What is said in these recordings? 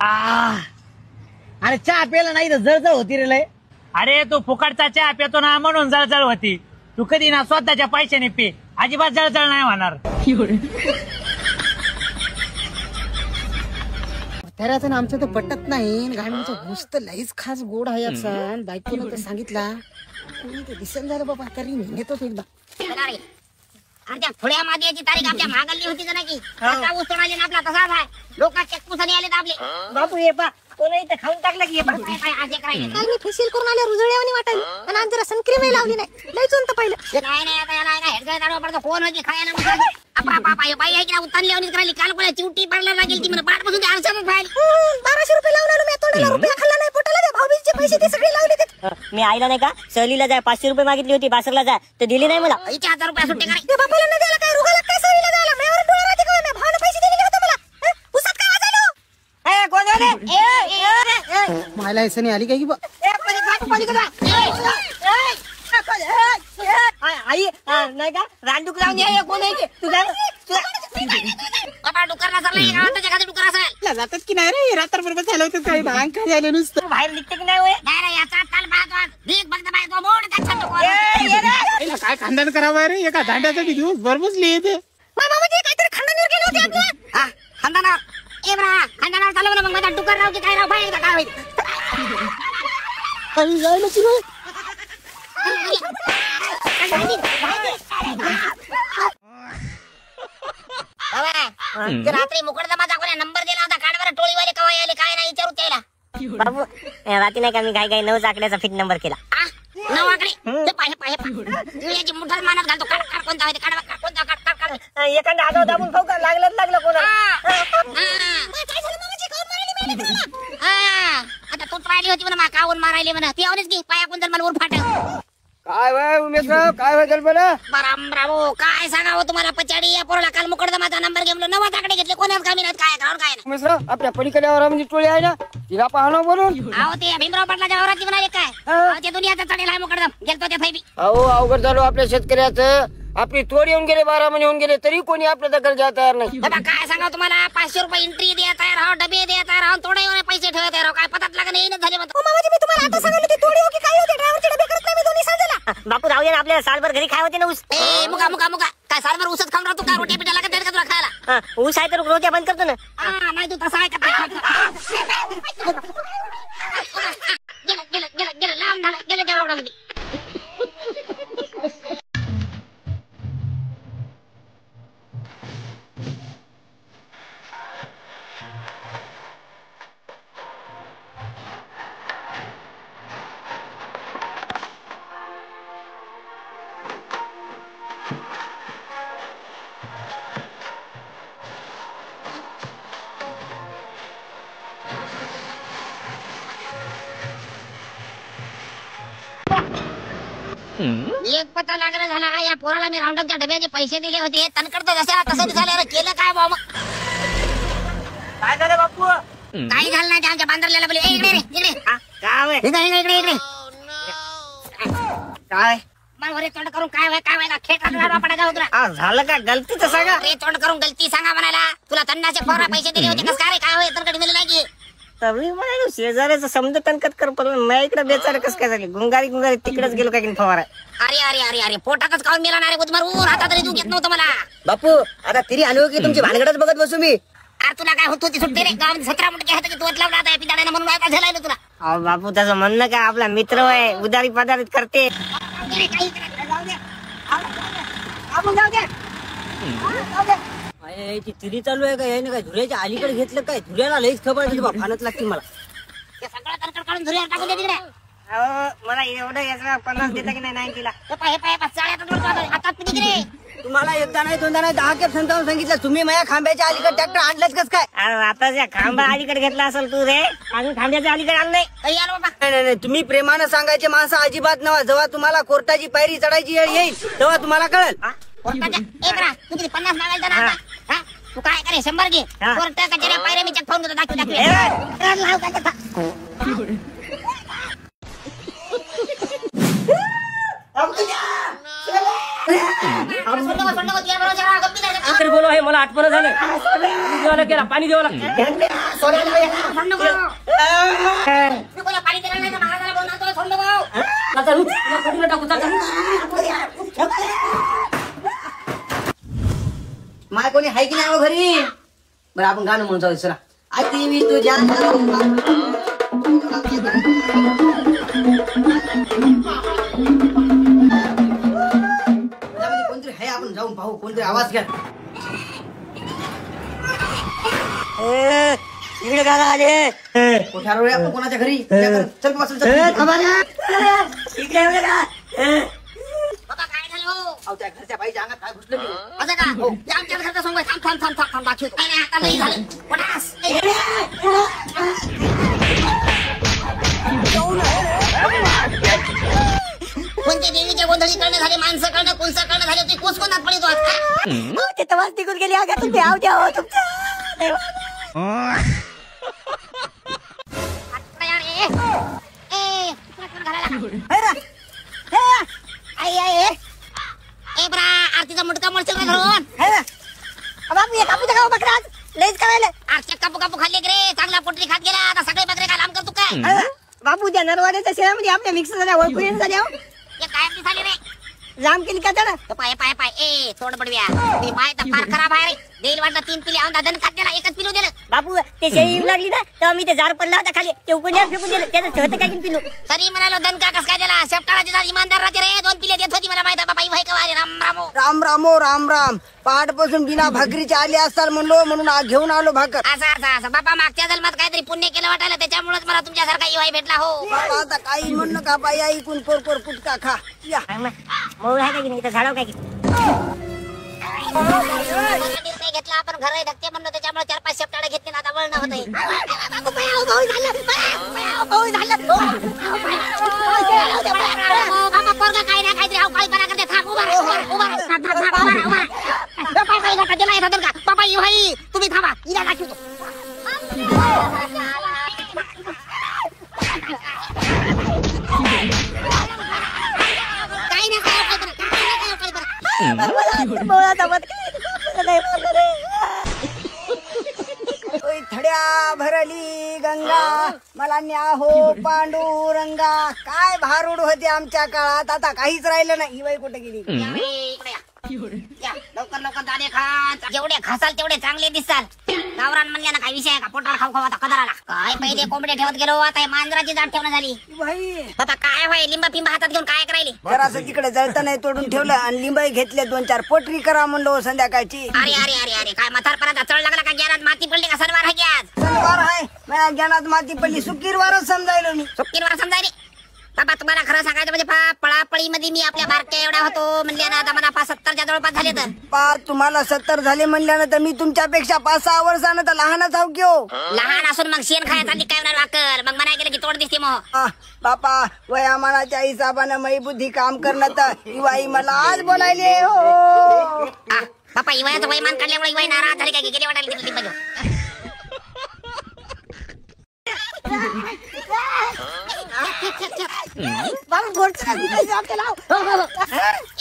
अरे चहा प्यायला नाही तर जळजळ होती रे लय. अरे तू फुकटचा चहा पितो ना म्हणून जळजळ होती. तू कधी ना स्वतःच्या पैशाने पे, अजिबात जळजळ नाही होणार. त्याचं ना आमचं तर पटत नाही. गाडीचं घुस तर लईच खास गोड आहे याचा. बायकोनं तर सांगितला दिसन झालं बाबा तरी नेतोच एकदा. आमच्या थोड्या मागे तारीख आमच्या मागली होती का नाही. ऊस तोडायला ना आपला तसाच आहे. लोक चक्कूसाने आले आपले. बापू ये पा कोणी इथं खाऊन टाकलं की काही फेशियल करून आले रुजळ्यावानी वाटायला. आणि आज जरा सनक्रीम लावली नाही लय चोंत पाहिलं. नाही आता याला हेडगाय दारू पडतो कोण होती खायला. बाई आहे की उतारली करायली. काल कोणा चिवटी पडला लागेल ती म्हणून पाठ पासून आरशातच पाहिजे. 1200 रुपये लावून आलो मी. तोंडाला रुपया खाल्ला नाही पोटाला. भाऊबीजचे पैसे ते सगळे लावले. मी आईला नाही का सहलीला जाय 500 रुपये मागितली होती बासरला जाय तर दिली नाही मला. 1000 रुपये सुट्टे करायचे. बापाला नाही द्यायला काय रुगाला काय सहलीला जायला. माझ्यावर डोळा राहते का. मी भावाने पैसे दिले होते मला. पुसत काय वाजलो. कोण मायला ऐसा नाही आली काय की बा. आई नाही का रानडुक लावून ये. कोण आहे तुझा जातात की नाही रे. रात्रभर झालं होतं काही भांग काय झालं नुसतं. बाहेर निघते की नाही होय. काय खानदान करावं रे. एका दांड्यासाठी दिवस भर बसली येते. काहीतरी खंडावर गेले होते आपल्या. खंडावर खंडावर चालू ना. मग माझा डुकर राव की काय राव बाहेर काय होईल. रात्री मुकडदमा दाखवला. नंबर दिला होता कार्डवर. टोळीवाले कवा यायले काय नाही विचारू त्याला. बाबू रात्री नाही का मी काय 9 आकड्याचा फिट नंबर केला. 9 आकडे पाहे याची मुठा मानत घालतो. काढ कोणता होते काढ कोणता काढ एखादा आगाव दाबून खाऊ का लागलं कोणाला. आता तू राहिली होती म्हणा कावून मारायले म्हणा. ती आवडीच की पाया कोणतं मला वर फाट. काय वय उमेशराव काय वय कल्पना. बराम काय सांगावं तुम्हाला. पचाडी या पोराला काल मुकडदमाचा नंबर घेऊन 9 आकडे घेतले. कोणाच कामी नाही काय करावं काय उमेशराव आपल्या पलीकड्यावर म्हणजे टोळी आहे ना तिला पाहणं बोलून. अहो ते भीमराव पाटलाच्या वावरात म्हणाले काय. ते दुनियाचा चढेल आहे मुकडदम. गेलतो त्या फैबी. अहो अवघड झालो आपल्या शेतकऱ्याचं. आपली तोड येऊन गेले 12 महिने होऊन गेले तरी कोणी आपल्या दखल घ्या तयार नाही. बाबा काय सांगावं तुम्हाला. 500 रुपये एंट्री द्या तयार आहो. डबे द्या तयार आहो. थोडे एवढे पैसे ठेवा तयार आहो. काय पतात लागत नाही झाले. मी तुम्हाला आता सांगितलं की थोडी हो की काय होते. ड्रायव्हरचे डबे करत नाही मी दोन्ही सांगायला. बापू राहू दे ना आपल्याला सालभर घरी खाय होते ना ऊस. मुका काय सालभर ऊसच खाऊन राहतो का. रोटी पिठा लागत का तुला खायला. ऊस आहे तर रोट्या बंद करतो ना. नाही तू तसा आहे का. गेलं लांब झालं गेलं त्या वावरामध्ये. एक पत्ता लागला झाला. या पोराला मी राऊंडअपच्या डब्याचे पैसे दिले होते. तनकडतं जसं तसं झालं. केलं काय बाबा. काय झालं बापू. काही झालं नाही. आमच्या बांधरलेला बोले इकडे रे इकडे. काय इकडे काय मला रे तोंड करून काय व्हायला खेट पडायचा होता. झालं का गलती तर सांगा. रे तोंड करून गलती सांगा म्हणाला. तुला तन्नाचे पोरा पैसे दिले होते कस काय काय होय तनकडी मिळेल नाही. तरी म्हणालो शेजाऱ्याचं समजा तणकत कर. पण मी इकडे बेचार कस काय झाली. गुंगारी तिकडेच गेलो काय फवारा. अरे पोटातच खाऊन मेला ना रे. उद्मारून हातात तरी तू घेत नव्हतं मला. बापू आता तिरी आलो की तुमची भानगडच बघत बसू मी. अरे तुला काय होत होती सुट्टी रे. गावात 17 मुटके हात की तू लावला आता पिदाड्यानं म्हणून काय झालाय तुला. अहो बापू त्याचं म्हणणं काय आपला मित्र आहे. उदारी पदारित करते. ती तिरी चालू आहे का याने काय धुऱ्याच्या अलीकडे घेतलं काय. धुऱ्याला लईच खबर फानत लागते मला. सगळं तनकड काढून धुऱ्यावर टाकून दे तिकडे. मला एवढं याचा 50 देता की नाही 90 ला. हातात पिटी रे. तुम्हाला एकदा नाही दोनदा नाही 10 खेप समजावून सांगितलं. तुम्ही माझ्या खांब्याच्या अलीकडे ट्रॅक्टर आणलंच कस काय. आताच्या खांबा अलीकडे घेतला असेल तू रे. अजून खांब्याच्या अलीकडे आणलं नाही. काही आलो बाबा. नाही तुम्ही प्रेमानं सांगायचे माणसं अजिबात नवा. जेव्हा तुम्हाला कोर्टाची पायरी चढायची वेळ येईल तेव्हा तुम्हाला कळेल. तू किती 50 मागायचा ना. तू काय करे 100 घे. कोर्ट कचेऱ्या पायऱ्या मी चेक फोन करतो. दाखव बोलव हे मला आठवण झालं. द्यावं लागेल पाणी द्यावं लागतं. पाणी दिलं नाही तर महाराजाला बोलणार सोडलं भाऊ. माय कोणी हाय की नाही घरी. बरं आपण गाणं म्हणून जाऊ. चला आती मी तुझ्या कोणतरी हाय आपण जाऊन पाहू. कोणतरी आवाज घ्या. इकडे गाणं आले. कुठे आलो रे आपण कोणाच्या घरी. चल बसून इकडे बाबा काय झालं हो? अहो त्या घरच्या बाईच्या अंगात काय घुसलं की. असं का हो ते आमच्या घरचा सांगू. थांब दाखवतो. नाही आता नाही झालं. पटास. कोणते देवीचे गोंधळी करणं झाले, माणसं करणं, कुंस करणं झाले, ते कोस कोणात पडितो आज काय? ते तवाच तिकून गेली. अगं तुम्ही आव द्या हो तुमच्या. आरतीचा मुटका मोडशील का धरून? बाबू हे कापूच्या गाव बकरा लयच करायला. आरच्या कापू कापू खाल्ले रे, चांगला पोटरी खात गेला. आता सगळे बकरे काय लांब करतो काय? बाबू त्या नरवाड्याच्या शेणामध्ये आपल्या मिक्स झाल्या ओळखू येऊन झाल्या. हे काय दिसाले रे? जाम केली का त्याला. पाय पाय पाय ए थोड बडव्या मी पाय तर फार खराब आहे रे. देईल वाटलं 3 पिले औंधा दन खात गेला, एकच पिलू दिलं. बाबू ते शेळी येऊ लागली ना तेव्हा मी ते झाड पडला होता खाली. ते उकड्यावर फेकून दिलं. त्याचं ठेवतं काय पिलू. तरी म्हणालो दणका कस काय दिला. शेपटाळाची जात इमानदार राहते रे. 2 पिले देत होती मला माहित आहे. बाबा भाई कवा रे. राम रामो राम रामो राम राम. पहाटपासून बिना भाकरीचे आले असतात म्हणलो म्हणून घेऊन आलो भाकर. असं बाबा मागच्या जन्मात काहीतरी पुण्य केलं वाटायला, त्याच्यामुळेच मला तुमच्यासारखा इवाई भेटला हो. बाबा आता काही म्हणू नका. बाई ऐकून कोरकोर कुटका खा. या मऊ आहे का की नाही झाडाव काय की. निर्णय घेतला आपण घर धक्के म्हणलो, त्याच्यामुळे 4-5 शेपटाळे घेतले ना. आता वळण होतंय. बाबा पोरगा काही ना काहीतरी अवकाळीपणा करते. थांब उभा बाबा भाई तुम्ही थांबा. इला दाखवतो. काही ना थड्या भरली गंगा मला न्या हो पांडुरंगा. काय भारूड होते आमच्या काळात. आता काहीच राहिलं नाही. ही बाई कुठे गेली. लवकर दाणे खा. जेवढे खासाल तेवढे चांगले दिसाल. गावरान म्हणल्या ना काही विषय का. पोटाला खाऊ आता कदराला. काय पहिले कोंबडे ठेवत गेलो, आता मांजराची जात ठेवणं झाली. बाई बाबा काय होय लिंबा पिंबा हातात घेऊन काय करायली. जरासं तिकडे जळता नाही तोडून ठेवलं आणि लिंबाई घेतले 2-4 पोटरी करा म्हणलो संध्याकाळची. अरे अरे अरे अरे काय म्हातारपणाचा चढ लागला का. ज्ञानात माती पडली का. सणवार आहे की आज. सणवार आहे. माझ्या ज्ञानात माती पडली. सुकीरवारच समजायलो मी. सुट्टीवर समजायली. बाबा तुम्हाला खरं सांगायचं म्हणजे पळापळी मध्ये मी आपल्या बारक्या एवढा होतो म्हणजे ना. आता मला 70च्या जवळपास झाले. तर तुम्हाला 70 झाले म्हणल्यानंतर मी तुमच्यापेक्षा 5-6 वर्षानं तर लहानच आहो की हो. लहान असून मग शेण खायचा काय होणार वाकर. मग म्हणाय गेलं की तोड दिसते मग. बापा वयामानाच्या हिसाबानं मै बुद्धी काम करणं तर इवाई मला आज बोलायले हो. बापा इवायचं वयमान काढल्यामुळे इवाई नाराज झाली काय गेले वाटायला तिथे लिंबाजो.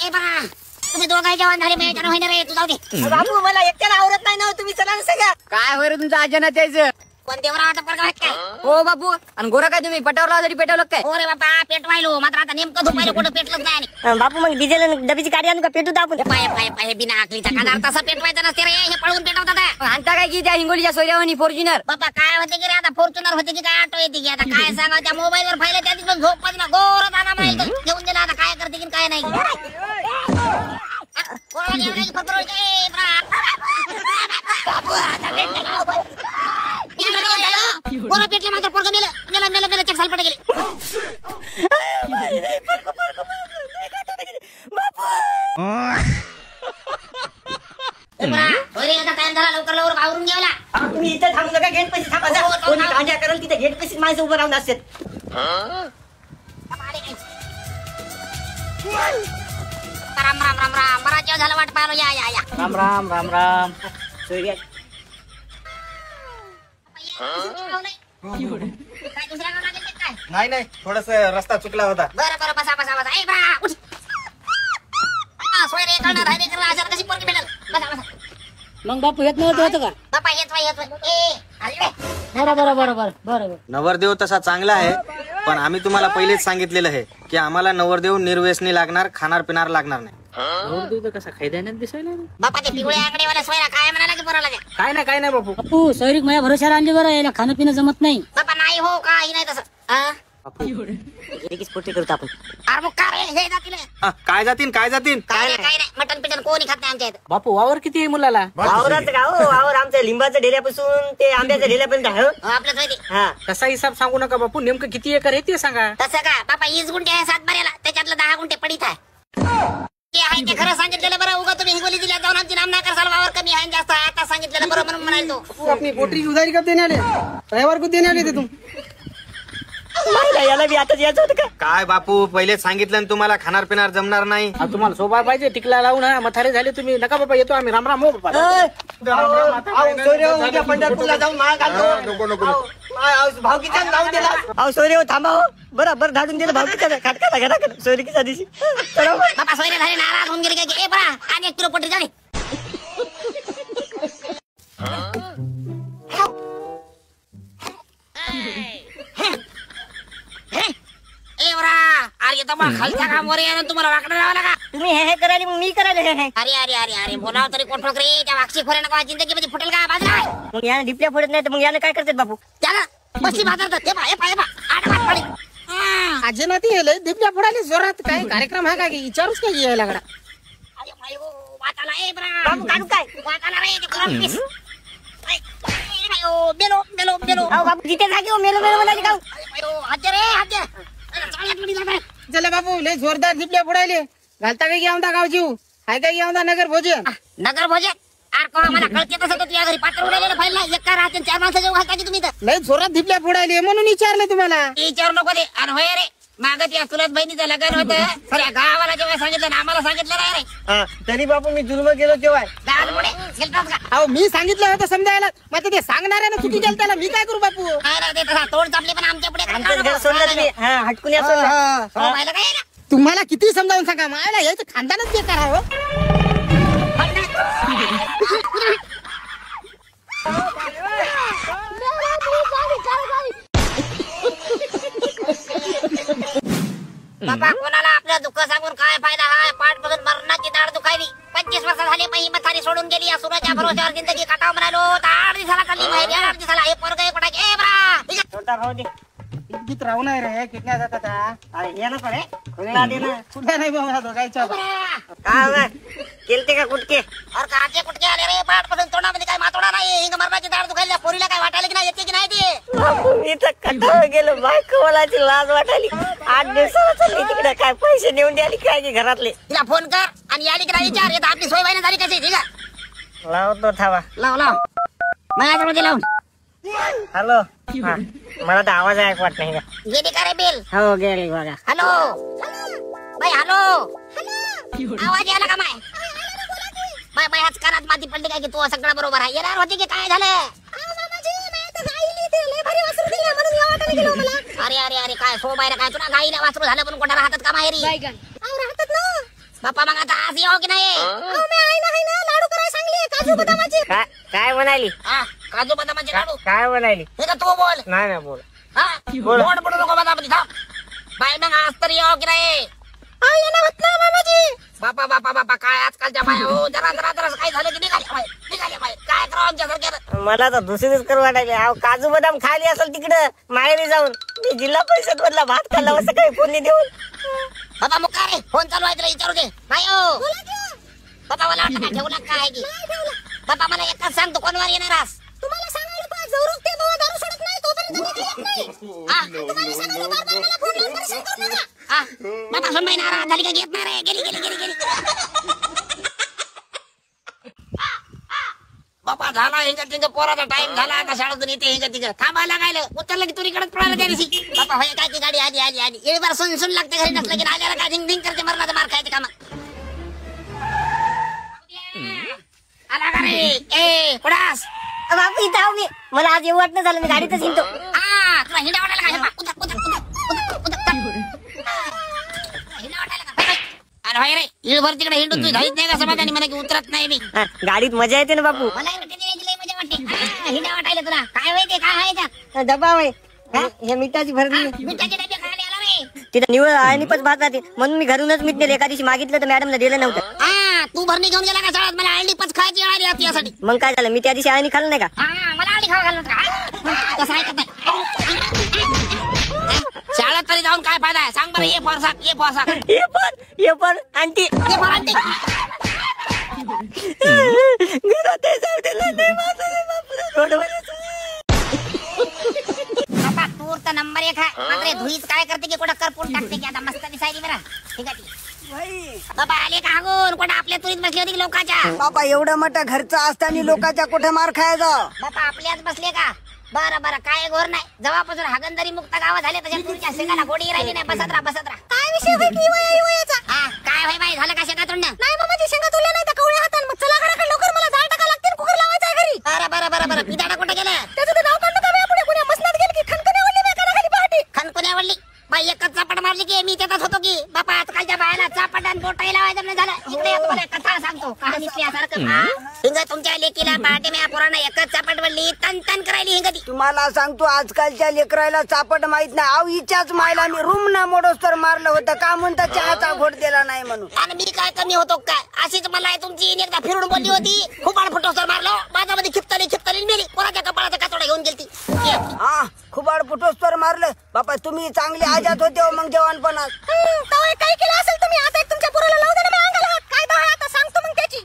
ए बरा तुम्ही दोघाही जेवण झाले माझ्या होईना रे. तू जाऊ दे. बाबू मला एकट्याला आवडत नाही ना. तुम्ही चला सगळ्या. काय होय रे तुमचं आजन त्याचं. कोण देवरावाचा पोरगा आहे काय. हो बापू. आणि गोरा काय तुम्ही पटावला जरी पेटवलं काय. हो रे बापा पेट व्हायलो. मात्र आता नेमकं झोपायला कुठं पेटलंच नाही. बापू मग डिझेल डबीची गाडी आणू का पेटू दाखवून. पाय पाय पाय बिना आखलीचा कानार तसा पेटवायचा नसते रे. हे पळून पेटवतात. आणता काय की त्या हिंगोलीच्या सोयऱ्यावनी फॉर्च्युनर. बापा काय होते की रे आता. फॉर्च्युनर होते की काय ऑटो येते की. आता काय सांगा त्या मोबाईल वर पाहिलं त्या दिवशी झोप मध्ये गोर दाना माहिती घेऊन दिला. आता काय करते की काय नाही. कोणा पेटले मात्र पोरग मेलं चक सालपट गेले. टाइम झाला लवकर आवरून घ्यायला. तुम्ही इथे थांबू नका. गेट पैसे थांबा. कोणी कांद्या करेल तिथे गेट पैसे माणसं उभं राहून असतात. राम राम राम राम. बराच जेव्हा झाला वाट पाहिलो. या या या. राम राम राम राम. सोयऱ्या काय दुसऱ्या गावाला गेले काय. नाही थोडस रस्ता चुकला होता. बरं बसा. ए बरा सोय रे करणार आहे रे. अशा कशी पोरगी भेटल. बसा मग बापू येत नव्हतं होतं का? बापा येत बरोबर. नवरदेव तसा चांगला आहे, पण आम्ही तुम्हाला पहिलेच सांगितलेलं आहे की आम्हाला नवरदेव निर्व्यसनी लागणार, खाणार पिणार लागणार नाही. कसा खैद्याने दिसायला बापा ते पिवळ्या आकडेवाला सोयरा काय म्हणाला की पोराला काय नाही बापू. बापू सैरिक माझ्या भरोशाला आणली बरं, याला खाणं पिणं जमत नाही. बापा नाही हो काही नाही तसं पोटी करतो आपण. अरे मग काय हे जातील काय जातीन काय नाही मटन पिटन कोणी खात नाही आमच्या इथं. बापू वावर किती आहे मुलाला? वावराचं का हो? वावर आमचं लिंबाच्या ढेऱ्यापासून ते आंब्याच्या ढेऱ्यापर्यंत आहे हो. आपल्याच माहिती हा तसा हिसाब सांगू नका बापू, नेमकं किती एकर आहे ते सांगा. तसं का बापा 20 गुंठे आहे सातबाऱ्याला, त्याच्यातलं 10 गुंठे पडीत आहे. ते आहे ते खरं सांगितलेलं बरं, उगा तुम्ही हिंगोली जिल्ह्यात जाऊन आमची नाम नाही करसाल वावर कमी आहे जास्त आहे, आता सांगितलेलं बरं म्हणून म्हणाल तो. अपनी पोटरी उधारी कब देने वाले? रविवार को देने वाले थे तुम. याला बी आता यायचं होतं का? काय बापू, पहिलेच सांगितलं ना तुम्हाला खाणार पिणार जमणार नाही. तुम्हाला सोबा पाहिजे टिकला लावून म्हातारे झाले तुम्ही. नका बाबा, येतो आम्ही. राम राम हो बाबा. उद्या पंढरपूरला जाऊन माळ घालतो. भावकीचा जाऊन दिला. अहो सोयरे थांबा हो. बरं धाडून दिलं भावकीचा खाटकाला घरा सोयरीकीच्या दिवशी. बापा सोयरे झाले नाराज होऊन गेले की ए बरा आणि 1 किलो पटरी झाली. ए बरा अरे तुम्हाला खालच्या कामावर येणं तुम्हाला वाकडं लावा लागा. तुम्ही हे करायला मग मी करायला हे. अरे बोलाव तरी कोण ठोक रे, त्या वाक्षी खोऱ्यानं का जिंदगीमध्ये फुटेल का बाजूला. मग याने डिपल्या फोडत नाही तर मग याने काय करतात बापू? त्याला बसली बाजारात हे पा आडवाट पडी. आजे ना ती लय दिपल्या फोडायला जोरात. काय कार्यक्रम आहे का की विचारूच काय यायला लागला. अरे भाई हो वाटाला ए बरा बापू काढू काय? वाटाला रे ते कोण पीस. बेलो अहो बापू जिथे जागे हो मेलो म्हणाली का? हाते चला बापू लय जोरदार दिपल्या फोडायले. घालता काय घेऊन गाव जीव हाय काय घेऊन नगर भोजन. नगर भोजन आर कोणा मला कळते तसं तर तुझ्या घरी पात्र उडालेलं फाईल नाही. एका राहते 4 माणसं जेव घालता की तुम्ही तर. लय जोरात दिपल्या फोडायले म्हणून विचारलं तुम्हाला. विचारू नको ते. अरे होय रे मागत या तुलाच बहिणीचं लग्न होतं, सगळ्या गावाला जेव्हा सांगितलं ना आम्हाला सांगितलं नाही रे. तरी बापू मी जुलम गेलो तेव्हा. गावाला पुढे गेलतास का? अहो मी सांगितलं होतं समजायला, मग ते सांगणाऱ्यानं चुकी केली त्याला मी काय करू बापू. काय रे ते तसा तोड चापली पण आमच्या पुढे आमचं घर सोडलं तुम्ही. हा हटकून या सोडलं. पाहिलं काय ना तुम्हाला किती समजावून सांगा, मला यायचं खानदानच बेकार आहे हो. बाबा कोणाला आपलं दुःख सांगून काय फायदा. हा पाठपासून मरणाची दाढ दुखायली. 25 वर्ष झाली मही मथारी सोडून गेली. या सुराच्या भरोश्यावर जिंदगी काटाव म्हणालो. 8 दिवसाला चालली माहिती. 8 दिवसाला हे पोरग एक ए बरा छोटा भाऊ दे. गीत राहू नाही रे किडण्या जातात. अरे ये ना पण खुलला दे ना. कुठे नाही बाबा दोघायच्या. काय केलते का कुटके? अरे काचे कुठके आले रे. पाठपासून तोंडामध्ये काय मातोडा नाही. हिंग मरणाची दाढ दुखायली. पोरीला काय वाटायला की नाही, येते की नाही ते. बापू मी तर कटाळ गेलो. बायको मलाची लाज वाटायली. 8 दिवसाला चालली तिकडे. काय पैसे नेऊन द्याली काय की घरातले? तिला फोन कर आणि याली की नाही विचार. येत आपली सोय व्हायला झाली कशी ठीक आहे. लावतो थांबा. लाव माझ्यामध्ये लावून हॅलो. हा मला तर आवाज ऐकू वाटत नाही का? गेली का रे बिल. हो गेली बघा. हॅलो बाई हॅलो आवाज यायला का माय बाय हाच कानात माती पडली काय की तू सगळं बरोबर आहे. येणार होती की काय झालं? अरे काय सो बाहेर काय तुला गाईला वासरू झालं पण कोणा राहतात का माहेरी? राहतात ना बाप्पा. मग आता आज येऊ की नाही? लाडू करायला सांगली काजू बदामाची. काय म्हणाली? काजू बदामाचे लाडू. काय म्हणाली? हे का तू बोल. नाही बोल. बोल पडू नको बदामाची थांब. बाय मग आज तर येऊ की नाही? बापा काय आजकालच्या बाय हो. जरा काय झालं की निघाले बाय काय करावं आमच्या सारख्या. मला तर दुसरीच करू वाटायले. अहो काजू बदाम खाली असेल तिकडं माहेरी जाऊन. मी जिल्हा परिषद मधला भात खाल्ला असं काही फोन देऊन. बाबा मग काय रे फोन चालू आहे तुला विचारू दे. नाही हो बाबा मला वाटतं काय ठेवला काय की. बाबा मला एकच सांग तू कोणवर येणार आहेस? तुम्हाला सांगायला पाहिजे जरूर ते बाबा दारू सोडत नाही तोपर्यंत तुम्हाला सांगायला मला फोन लावून दर्शन करू नका. बाबा सुनबाई नाराज झाली का? घेत नाही रे. गेली बाबा झाला हिंग तिंग पोराचा टाइम झाला. आता शाळेतून येते हिंग तिंग थांबायला लागायलं. उतरलं की तुरीकडेच पळायला त्या दिवशी. बाबा होय काय की गाडी आली येळीवर सुन लागते घरी नसलं की आल्याला काय धिंग करते मरणाचा मार खायचे कामा. आला का रे? ए कुडास बापू इथं आहो मी. मला आज येऊ वाटणं झालं. मी गाडीतच हिंडतो. तुला हिंडा वाटायला काय? उदक. अरे होय रे इळभर तिकडे हिंडू तू धाईत नाही का समाधानी मला की उतरत नाही मी हा, गाडीत मजा येते ना बापू. मला लय मजा वाटते हिंडा वाटायला तुला काय होय ते काय आहे का डबा होय हे मिठाची भरली. मिठाचे डबे खायला आला रे तिथं निवळ आणि पण भात राहते म्हणून मी घरूनच मीठ नेलं. एका दिवशी मागितलं तर मॅडमला दिलं नव्हतं. हा तू भरणी घेऊन गेला का शाळेत मला आळणी पच खायची आली होती यासाठी मग काय झालं मी त्या दिवशी आणि खाल्लं नाही का. हा मला आळणी खावा घालून तसं ऐकत नाही शाळेत तरी जाऊन काय फायदा आहे सांग बरं ये फॉरसाक हे पण आणती ये फॉर आणते घरात जाऊ दिलं नाही माझं रे बापरे, रोडवरच. बाबा तूर तर नंबर 1 आहे मात्र धुईच काय करते की कुठं करपून टाकते की आता मस्त दिसायली बरं ठीक आहे बाबा आले का हागून कुठं आपल्या तुरीत बसली होती लोकांच्या बापा एवढं मोठं घरचं असताना लोकांच्या कुठे मार खायचा. बापा आपल्याच बसले का बरं बरं काय घोर नाही जेव्हापासून हागंदरी मुक्त गाव झाले तशा तुमच्या शेंगाला गोडी राहिली नाही. बसत राहा काय विषय होय की वयाचा हा काय होय बाई झालं का शेंगा तोडणं नाही मामाची शेंगा तोडल्या नाही तर कवळ्या हातान मग चला घराकडे लवकर मला जाळ टाका लागतील कुकर लावायचा घरी. बरं पिदाडा कुठे गेलं त्याचं ते नाव काढलं का पुढे कुणी मसनात गेलं की खणखण्यावरली बेकाराखाली पहाटे खणखण्यावरली बाई एकच चापट मारली की मी त्यातच होतो की बापा आजकालच्या बायाला चापट आणि बोटाई लावायचं नाही झालं. इकडे तुम्हाला कथा सांगतो कहाणीतल्यासारखं हिंग तुमच्या लेकीला पहाटे मी पोरांना एकच चापट वडली तन तन करायली हिंग ती तुम्हाला सांगतो आजकालच्या लेकराला चापट माहित नाही. आव हिच्याच मायला मी रूम ना मोडोस तर मारलं होतं का म्हणता चहाचा घोट दिला नाही म्हणून. आणि मी काय कमी होतो काय अशीच मला तुमची एकदा फिरून बोलली होती खूप फुटोस तर मारलो माझ्यामध्ये खिपताली मेली कोणाच्या कपाळाचा कातोडा घेऊन गेलती. हा खुबाड फुटोस तर मारलं बापा तुम्ही चांगले आजात होते मग जवानपणात. काय केलं असेल तुम्ही आता तुमच्या पोराला लावू दे ना अंगाला काय दहा आता सांगतो मग त्याची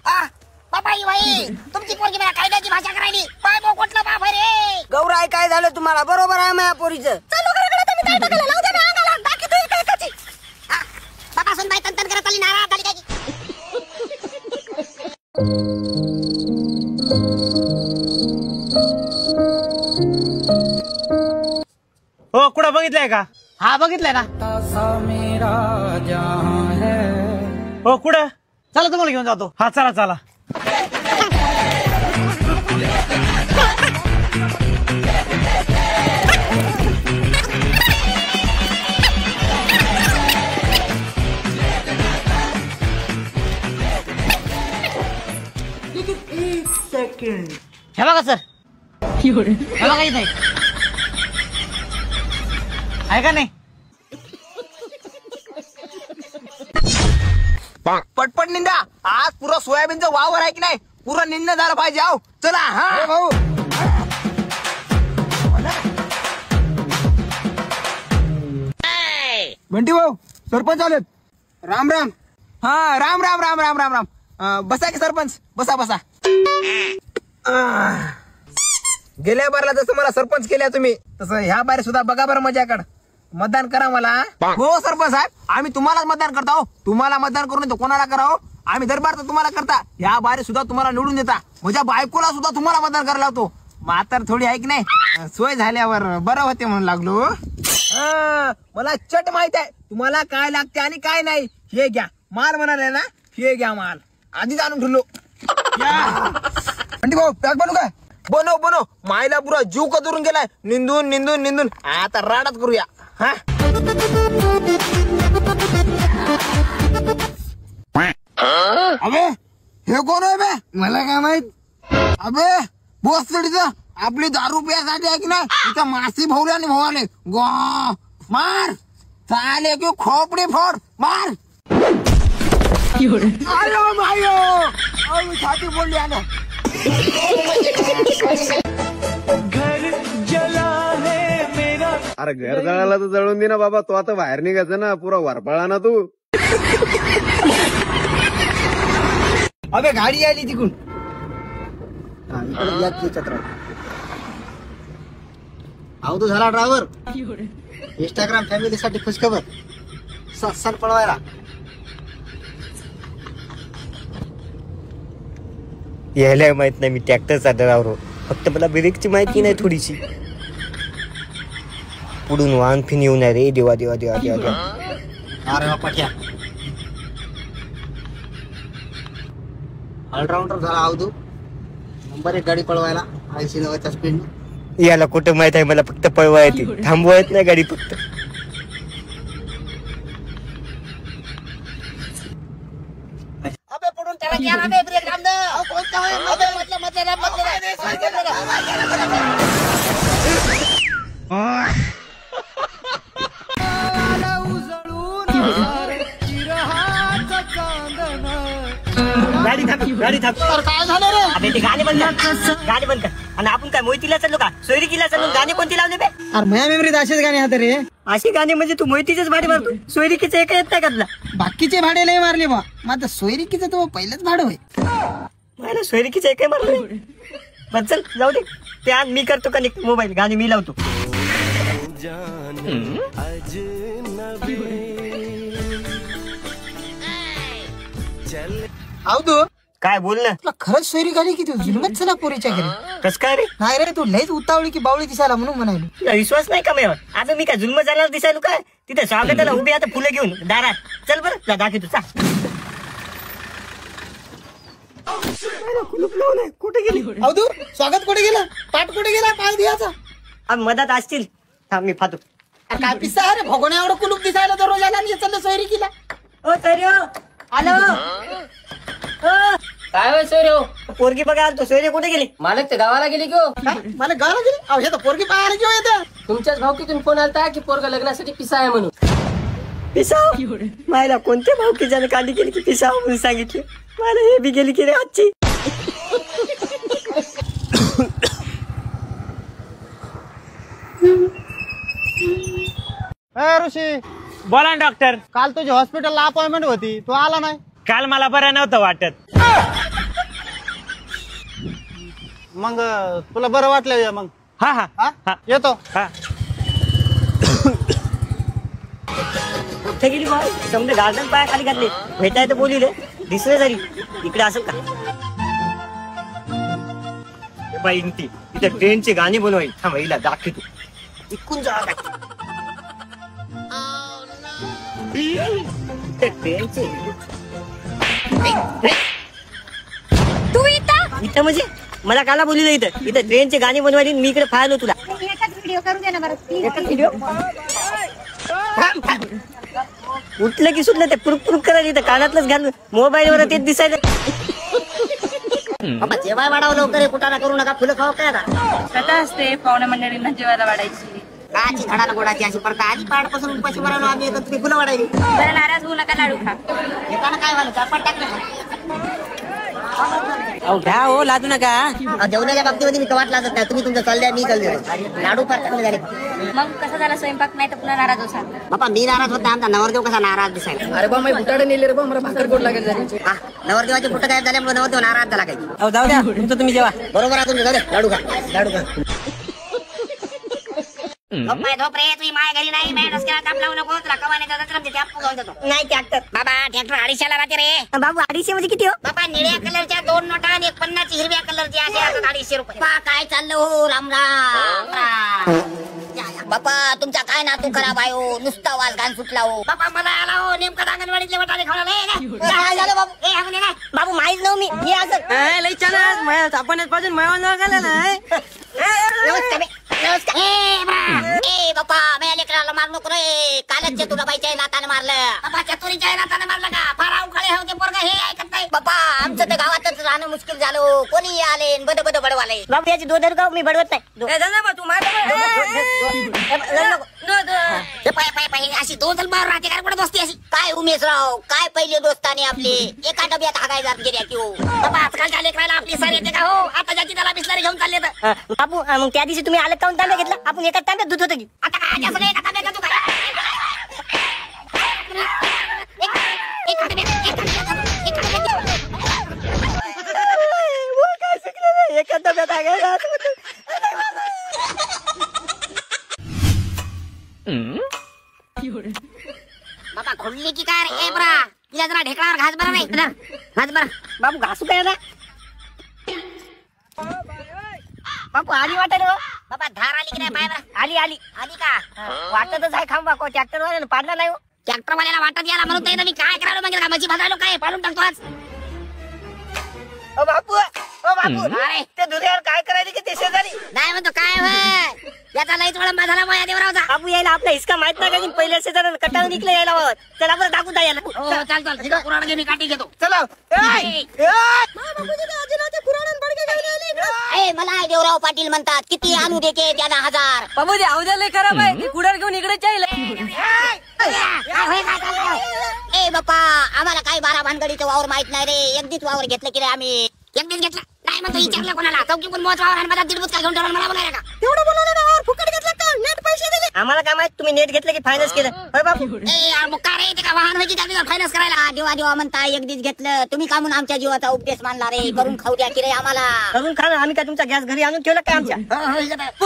बाबा बाई तुमची पोरगी मला कायद्याची भाषा करायली पाय बो कोटला बाप रे गौराय काय झालं तुम्हाला बरोबर आहे माझ्या पोरीचं. चालू घराकडे तुम्ही काय टाकलं लावू दे ना अंगाला बाकी तू काय त्याची बाबा सुन बाई तंतन करत आली नाराज झाली काय हो कुठं बघितलंय का. हा बघितलंय ना. हो कुठं चला तुम्हाला घेऊन जातो. हा चला हे बघा सर हे बघा इथे आहे का नाही. पटपट निंदा आज पुरा सोयाबीनचा वावर आहे की नाही पुरा निंदा झाला पाहिजे. आहो चला हा भाऊ बंटी भाऊ सरपंच आलेत. राम राम. हा राम राम राम राम राम राम बसा की सरपंच बसा. गेल्या बारला जसं मला सरपंच केल्या तुम्ही तसं ह्या बारी सुद्धा बघा बरं मजाकड मतदान करा मला. हो सरपंच साहेब आम्ही तुम्हालाच मतदान करता. तुम्हाला मतदान करून कोणाला करावं आम्ही दरबार तर तुम्हाला करता ह्या बारी सुद्धा तुम्हाला निवडून देता. माझ्या बायकोला सुद्धा तुम्हाला मतदान करायला लावतो. म्हातार थोडी आहे की नाही सोय झाल्यावर बरं होते म्हणून लागलो. मला चट माहित आहे तुम्हाला काय लागते आणि काय नाही. हे घ्या माल म्हणाले ना हे घ्या माल आधीच आणून ठेवलो. भाऊ पॅक बनू काय बनव मायला पुरा जीव कदरून गेलाय निंदून आता राडात करूया. हा अबे हे कोण आहे बे मला काय माहित. अबे बोस आपली दारू प्यासाठी आहे की नाही इथं मासी भवल्याने भवाले गो मार चाले की खोपडी फोड मार. आयो छाती बोलली आलं. अरे घर जळाला तर जळून दे ना बाबा. तो आता बाहेर निघायचं ना पुरा वरपळा ना तू. अबे गाडी आली तिकून. चक्र अहो तो झाला ड्रायव्हर. इंस्टाग्राम फॅमिलीसाठी खुशखबर सण पळवायला. यायला माहित नाही मी ट्रॅक्टरचा ड्रायव्हर फक्त मला ब्रेकची माहिती नाही थोडीशी. पुढून वाहन फिन येऊ नये रे देवा. अरे पाठ्या ऑलराऊंडर झाला अवधू. नंबर 1 गाडी पळवायला 80-90च्या स्पीड. याला कुठं माहित आहे मला फक्त पळवा येते थांबवत नाही गाडी फक्त. गाडी थांब. काय झालं रे? अबे ते गाणे बंद कर, गाणे बंद कर. आणि आपण काय मोहितीला चाललो का सोयरिकीला चाललो? गाणे कोणती लावले बे? अरे माझ्या मेमरीत असेच गाणे आता रे. अशी गाणी म्हणजे तू मोहितीचेच भाडे मारतो, सोयरिकीचं एक येत नाही का तुला? बाकीचे भाडे लय मारले बा, माझं सोयरिकीचं तो पहिलंच भाडं होय. मला सोयरिकीचं एकही मारलं. बस चल जाऊ दे, ते आज मी करतो कनेक्ट मोबाईल, गाणी मी लावतो. आव तू काय बोल ना. तुला खरंच सोयरी गाली की तू जुलमच चला पोरीच्या घरी? कस काय रे? नाही रे, तू लयच उतावळी की बावळी दिसायला म्हणून म्हणाली. तुला विश्वास नाही का माझ्यावर? आता मी काय जुल्म जाणार दिसायलो काय? तिथे स्वागताला उभी आता फुलं घेऊन दारात. चल बरं जा दाखी तू चाल. कुठे गेली? आव तू स्वागत कुठे गेलं? पाठ कुठे गेला? पाय द्यायचा. अब मदत असतील. थांब मी फातो. अरे काय पिस्सा रे, भगोण्या एवढं कुलूप दिसायला दररोज आला आणि चाललं सोयरी केला. ओ सैर्यो, हॅलो. काय होय सोयरे? पोरगी बघा आलतो. सोयरे कुठे गेली? मालक ते गावाला गेली की हो? काय? मला गावाला गेली? अहो हे तर पोरगी पाहायला घेऊन येतं. तुमच्याच भाऊकीतून फोन आलता की पोरगा लग्नासाठी पिसा आहे म्हणून. पिसाव मायला कोणत्या भाऊकीच्यानं काढली गेली की पिसाव म्हणून सांगितलं. मला हे बी गेली की रे आजची. ऋषी, बोला ना डॉक्टर. काल तुझी हॉस्पिटलला अपॉइंटमेंट होती, तू आला नाही. काल मला बरं नव्हतं वाटत. मग तुला बरं वाटलं मग? हा हा हा येतो. हा. कुठे गेली भाऊ? समजा गार्डन पाया खाली घातले. भेटाय तर बोलिले दिसले जरी. इकडे असेल का? बाई ती इथे ट्रेनची गाणी बोलवाई. थांब हिला दाखवतो. इकून जा ट्रेनचे. तू इथं इथं म्हणजे मला काला बोलली इथं. इथं ट्रेनचे गाणी बनवायची. मी इकडे पाहिलो तुला. एकच व्हिडिओ करू दे ना बरं. एकच व्हिडिओ. उठलं की सुटलं ते पुरुक पुरुक करायला इथं कानातलंच घालून मोबाईल वर तेच दिसायला. बाबा जेवाय वाढावं लवकर. कुठाना करू नका. फुलं खाऊ काय आता? कथा असते पाहुण्या मंडळींना जेवायला वाढायची. काची झाडाला गोडाची अशी पडता. आधी पहाडपासून उपाशी मारायला आम्ही येतो. तुम्ही फुलं वाढायली. बरं नाराज होऊ नका, लाडू खा. येताना काय झालं? चापट टाकलं. घ्या हो, लाजू नका. जेवणाच्या बाबतीमध्ये मी कवाट लागत नाही. तुम्ही तुमचं चाललंय, मी चालले. लाडू फार चांगले झाले. मग कसा झाला स्वयंपाक? नाही तर पुन्हा नाराज होसा. बापा मी नाराज होता. आमचा नवरदेव कसा नाराज दिसायला. अरे बा मी बुटाडे नेले रे बा, मला भाकर गोड लागेल झाली. हा, नवरदेवाचे कुठं काय झाल्यामुळे नवरदेव नाराज झाला काही. अहो जाऊ द्या, तुमचं तुम्ही जेवा. बरोबर आहे तुमचं. जाऊ दे, लाडू खा. लाडू खा. झोप रे. तुम्ही माय घरी नाही. मी डोसक्याला ताप लावू नको. तुला कमानीचा जत्रा टॅम्पो घेऊन देतो. नाही ट्रॅक्टर. बाबा ट्रॅक्टर 250ला राहते रे. बाबू 250 म्हणजे किती हो? बाबा निळ्या कलरच्या 2 नोटा आणि 1 50 हिरव्या कलरची असे असतात 250 रुपये. बा काय चाललं हो? राम राम. बापा तुमचा काय नातू खराब आहे हो? नुसता वाज घाण सुटला हो. बापा मला आला हो नेमका अंगणवाडीतले वटाणे खावला. काय झालं बाबू? ए हागले काय बाबू? माहीत नव्ह मी. हे असं लई छान. आपण पासून मळवून गेलेला आहे. ए बापा मी लेकराला मार नको रे. कालच चतुराबाईच्या नाताने मारलं. बाबा चतुरीच्या नाताने मारलं का? फार अवकाळी होते पोरगा. हे ऐकत नाही. बापा आमचं तर गावातच राहणं मुश्किल झालं. कोणी आले बड बड बडवाले. बाबू याची 2 गाव मी बडवत नाही. अशी 2 बार राहते काय पडत असते अशी. काय उमेश राव, काय पहिले दोस्ताने आपले एका डब्यात हागाय जात गेल्या की हो. बाबा आजकालच्या लेकराला आपली सर येते का हो? आता ज्याची त्याला बिस्लरी घेऊन चालले तर. बापू मग त्या दिवशी तुम्ही आलं काऊन तांब्या घेतला? आपण एका तांब्यात दूध होतं की. आता काय असं एका ताब्यात तू काय एका तांब्यात हागायला. बाबा खोडली की काय रे? ए बरा तिला जरा ढेकळावर घास बरा नाही. घास बरा. बापू घासू काय ना? बापू आली वाटत हो. बाबा धार आली की नाही पाय बरा? आली आली आली का? वाटतच आहे. खांबा को ट्रॅक्टर वाल्यानं पाडला नाही हो. ट्रॅक्टर वाल्याला वाटत याला म्हणून नाही. मी काय करायला मागितलं का? मच्छी भाजायला काय पाडून टाकतो आज. ओ बापू, ओ बापू, अरे ते दुधावर काय करायचं की ते शेजारी? नाही म्हणतो काय होय? याचा लईच वळंबा झाला माझ्या देवरावचा. बापू यायला आपला हिसका माहित नाही का? पहिल्या शेजारानं कटाळून निघलं यायला वावत. चला बरं दाखवू द्या याला. हो चाल चाल. ठीक आहे, कुऱ्हाड घे, मी काठी घेतो. चला. ए मला देवराव पाटील म्हणतात. किती आणू दे के त्यांना 1000. बाबू अवद्या लय खराब आहे. कुडार घेऊन इकडे चालले. काय होय, काय चाललंय? ए ए बाप्पा आम्हाला काय 12 भानगडीचं वावर माहित नाही रे. एकदीच वावर घेतलं की रे आम्ही. एकदीच घेतलं नाही म्हणतो विचारलं कोणाला. चौकी पण मोज वावर आणि मला दीड बुचका घेऊन ठेवलं मला बोलायला का? तेवढं बोलवलं ना वावर फुकट घेतलं का नेट पैसे दिले. आम्हाला काय माहित तुम्ही नेट घेतलं की फायनान्स केलं होय बापू. ए यार मुक्का रे ते का वाहन व्हायची त्याला फायनान्स करायला. देवा देवा म्हणता एकदीच घेतलं. तुम्ही का म्हणून आमच्या जीवाचा उपदेश मानला रे. करून खाऊ द्या की रे आम्हाला. करून खा ना. आम्ही काय तुमचा गॅस घरी आणून ठेवला काय आमच्या.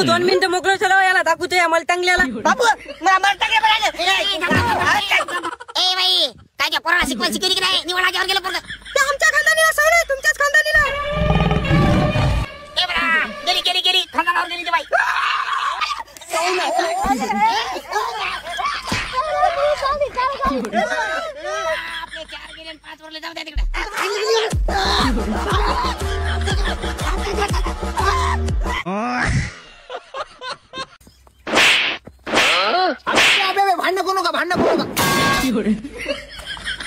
2 मिनिटं मोकळं चला याला दाखवतोय आम्हाला चांगल्याला. बापू मला टाकले बरं. ए बाई काय त्या पोराला शिकवण शिकली की नाही. निवड आल्यावर गेलं पोरं. ते आमच्या खानदानीला सर आहे तुमच्याच खानदानीला. ए बरा गेली खानावर गेली ते बाई. आपले 4 गेले 5 वरले जाऊ द्या तिकडे. भांडण करू नका.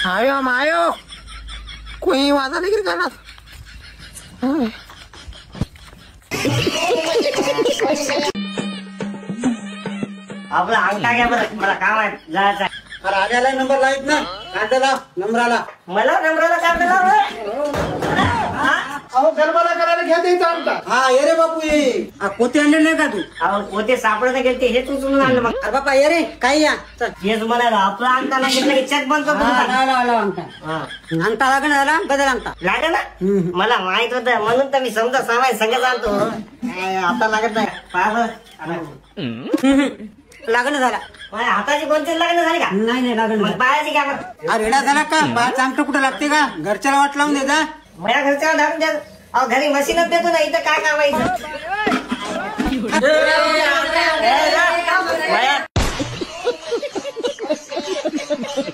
आयो मायो कोणी वाजा नाही करणार. आपला अंगठा घ्या बरं. मला काम आहे जायचं. राजाला नंबर लाईत ना कांद्याला नंबराला. मला नंबराला काय दिला. अहो गरबाला करायला घ्या द्यायचा आमचा. हा ये रे बापू ये. पोते आणले नाही का तू. अहो पोते सापडत गेले हेच उचलून आणलं मग. अरे बापा ये रे काय या हेच म्हणाला आपला अंगठा नाही घेतला की चेक बंद करतो. अंगठा लागण झाला बदल अंगठा लागलं ना. मला माहित होतं म्हणून तर मी समजा सामाय संगत आणतो. आता लागत नाही. लागण झाला. माझ्या हाताची कोणतीच लग्न झाली का. नाही लागण मग पायाची काय मग. रेडा झाला का पाच अंगठा कुठं लागते का. घरच्याला वाट लावून देता. माझ्या घरच्या घरी मशीनच देतो ना. इथं काय काम आहे.